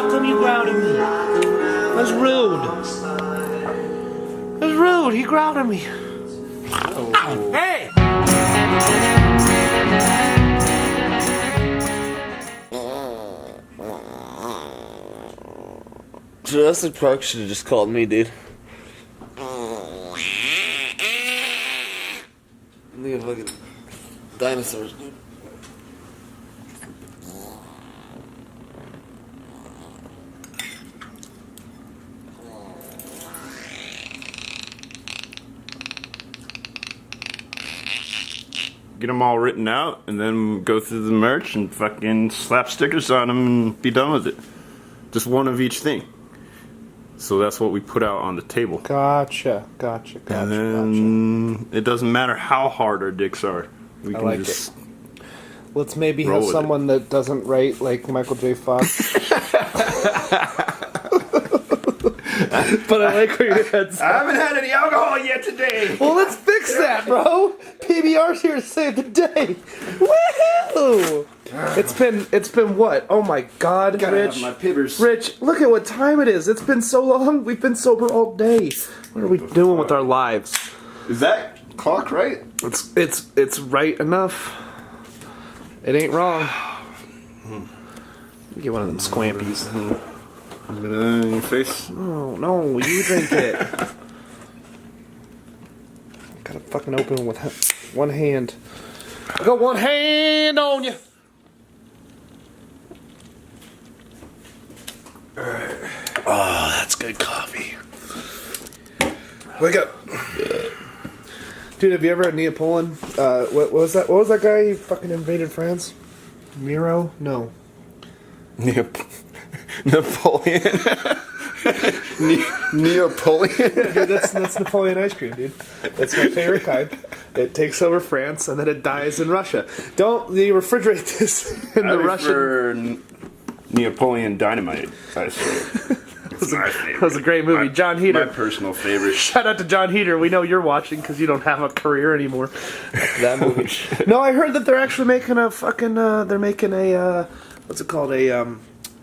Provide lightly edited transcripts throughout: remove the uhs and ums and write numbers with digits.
How come you grounded me? That's rude. That's rude. He grounded me. Oh. Hey! Jurassic Park should have just called me, dude. Look at fucking dinosaurs, dude. Get them all written out, and then go through the merch and fucking slap stickers on them and be done with it. Just one of each thing. So that's what we put out on the table. Gotcha. And then it doesn't matter how hard our dicks are. We I can like just it. Let's maybe roll have with someone that doesn't write like Michael J. Fox. But I like where your head's I haven't had any alcohol yet today. Well, let's fix that, bro. PBR's here to save the day. Woohoo! It's been what? Oh my God, Rich. My pibbers. Rich, look at what time it is. It's been so long. We've been sober all day. What are we doing with our lives? Is that clock right? It's right enough. It ain't wrong. Get one of them scwampies. In your face. Oh no, you drink it. Gotta fucking open with one hand. I got one hand on you. Oh, that's good coffee. Wake up. Dude, have you ever had Neapolitan? What was that? What was that guy who fucking invaded France? Miro? No. Napoleon. Neapolitan. Dude, that's Napoleon ice cream, dude. That's my favorite kind. It takes over France and then it dies in Russia. Don't you refrigerate this in the Russian? Neapolitan Dynamite ice cream. That was a great movie. John Heater. My personal favorite. Shout out to John Heater. We know you're watching because you don't have a career anymore. That movie. No, I heard that they're actually making a fucking. They're making a. What's it called? A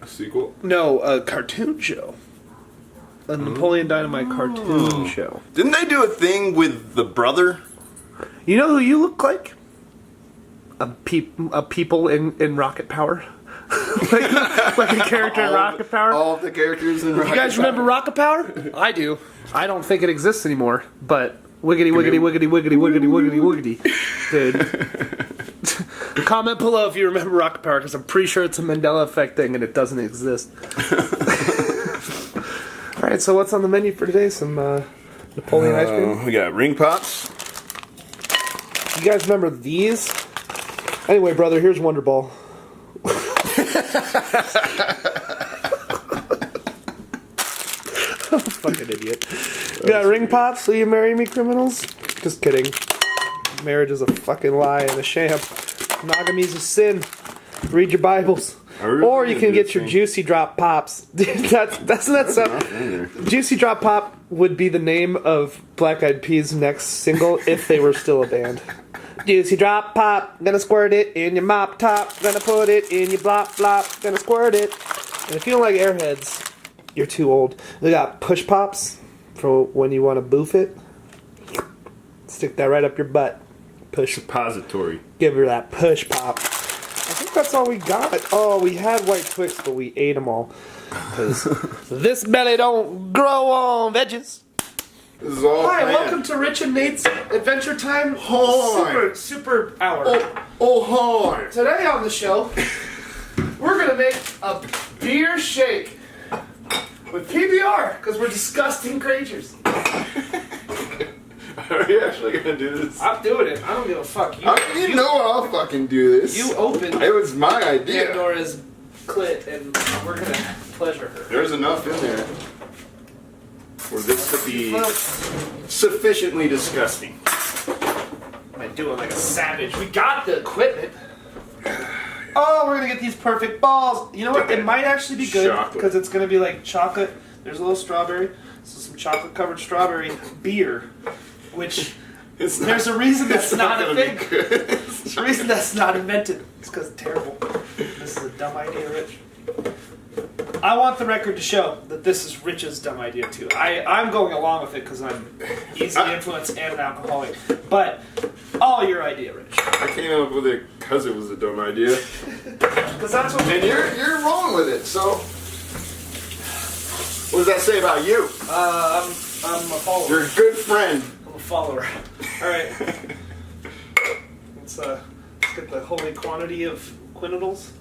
sequel? No, a cartoon show. A Napoleon Dynamite cartoon show. Didn't they do a thing with the brother? You know who you look like? A people in Rocket Power. like a character in Rocket Power. All of the characters in Rocket Power. You guys remember Rocket Power? I do. I don't think it exists anymore, but wiggity, wiggity, wiggity, wiggity, wiggity, wiggity, wiggity. Dude. Comment below if you remember Rocket Power, because I'm pretty sure it's a Mandela Effect thing and it doesn't exist. Alright, so what's on the menu for today? Some Napoleon ice cream? We got ring pops. You guys remember these? Anyway, brother, here's Wonder Ball. Fucking idiot. You got ring pops, will you marry me, criminals? Just kidding. Marriage is a fucking lie and a sham. Monogamy's a sin. Read your Bibles. Or you can get your Juicy Drop Pops. Doesn't that sound... Juicy Drop Pop would be the name of Black Eyed Peas' next single if they were still a band. Juicy Drop Pop, gonna squirt it in your mop top, gonna put it in your blop flop, gonna squirt it. And if you don't like Airheads, you're too old. We got Push Pops for when you want to boof it. Stick that right up your butt. Push. Suppository. Give her that push pop. I think that's all we got. Oh, we had White Twix, but we ate them all. Because this belly don't grow on veggies. This is all Hi, planned. welcome to Rich and Nate's Adventure Time Super Hour. Hi. Today on the show, we're going to make a beer shake with PBR, because we're disgusting creatures. Are you actually gonna do this? I'm doing it. I don't give a fuck. You know I'll fucking do this. You open It was my idea. Pandora's clit, and we're going to pleasure her. There's enough in there for this to be sufficiently disgusting. Am I doing like a savage? We got the equipment. Oh, we're gonna get these perfect balls. You know what? It might actually be good because it's gonna be like chocolate. There's a little strawberry, so some chocolate covered strawberry beer, which there's a reason that's not a thing. There's a reason that's not invented. It's because it's terrible. This is a dumb idea, Rich. I want the record to show that this is Rich's dumb idea too. I'm going along with it because I'm easily influenced and an alcoholic. But all your idea, Rich. I came up with it because it was a dumb idea. Because that's what. And you're rolling with it, so. What does that say about you? I'm a follower. You're a good friend. I'm a follower. All right. Let's get the holy quantity of quinidals.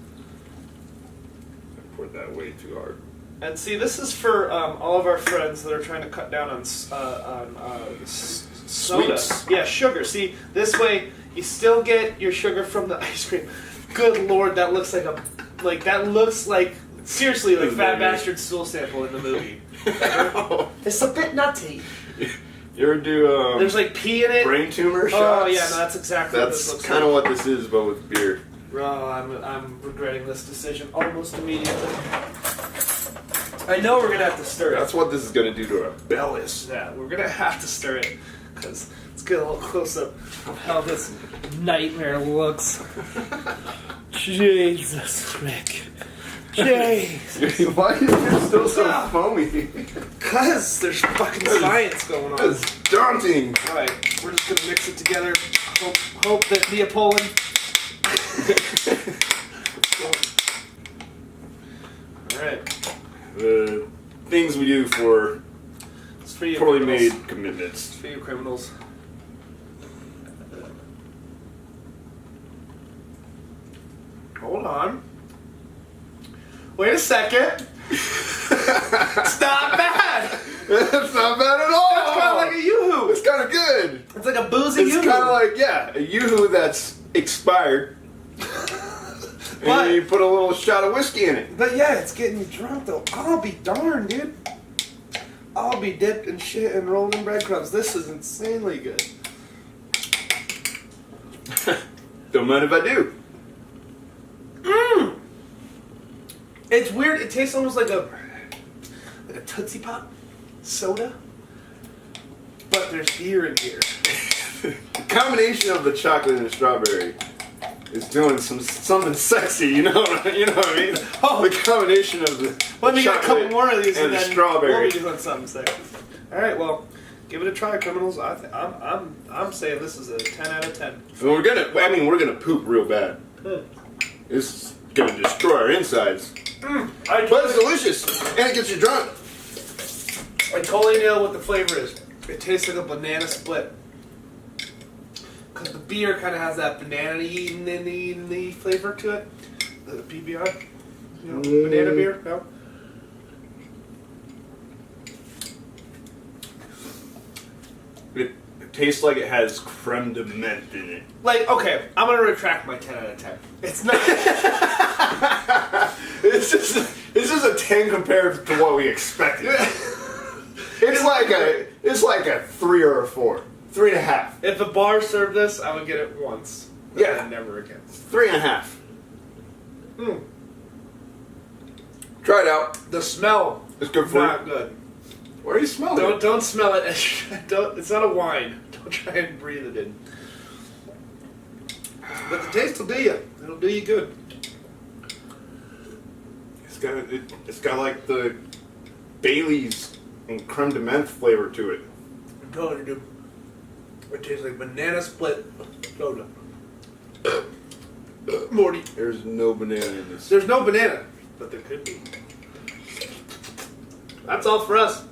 I poured that way too hard. And see, this is for all of our friends that are trying to cut down on soda. Sweets. Yeah, sugar. See, this way you still get your sugar from the ice cream. Good Lord, that looks like seriously like Fat Bastard stool sample in the movie. It's a bit nutty. You ever do There's like pee in it. brain tumor shots? Oh yeah, no, that's exactly what this That's looks kind of like. what this is, but with beer. Oh, I'm regretting this decision almost immediately. I know we're gonna have to stir it. That's what this is gonna do to our bellies. Yeah, we're gonna have to stir it because let's get a little close up of how this nightmare looks. Jesus, Rick. Jeez. Why is it still so foamy? Because there's fucking science going on. That's daunting. Alright, we're just gonna mix it together. Hope that Neapolitan. Alright. The things we do for It's for you poorly criminals. made commitments. It's for you criminals. Hold on. Wait a second. It's not bad. That's not bad at all. That's kind of like a yoo-hoo. It's kind of good. It's like a boozy It's yoo-hoo. kind of like, yeah, a yoo-hoo that's expired. But- And you put a little shot of whiskey in it. But yeah, it's getting you drunk though. I'll be darned, dude. I'll be dipped in shit and rolled in breadcrumbs. This is insanely good. Don't mind if I do. It's weird. It tastes almost like a Tootsie Pop soda, but there's beer in here. The combination of the chocolate and the strawberry is doing something sexy, you know what I mean? Oh. The combination of the Let me get a couple chocolate more of these and and the then strawberry. we'll be doing something sexy. All right, well, give it a try, criminals. I'm saying this is a 10 out of 10. And we're gonna poop real bad. It's gonna destroy our insides. But it's delicious, and it gets you drunk. I totally know what the flavor is. It tastes like a banana split. Because the beer kind of has that banana-y flavor to it. The PBR. You know, banana beer? No? It tastes like it has creme de menthe in it. Like, okay, I'm going to retract my 10 out of 10. It's not... It's just a 10 compared to what we expected. It's like a 3 or a 4. 3.5. If a bar served this, I would get it once. Yeah. And never again. 3.5. Try it out. The smell It's good for not you. good. Where are you smelling it? Don't smell it. It's not a wine. Don't try and breathe it in. But the taste will do you. It'll do you good. It's got like the Bailey's and creme de menthe flavor to it. I'm telling you, dude. It tastes like banana split soda. Morty. There's no banana in this. There's no banana, but there could be. That's all for us.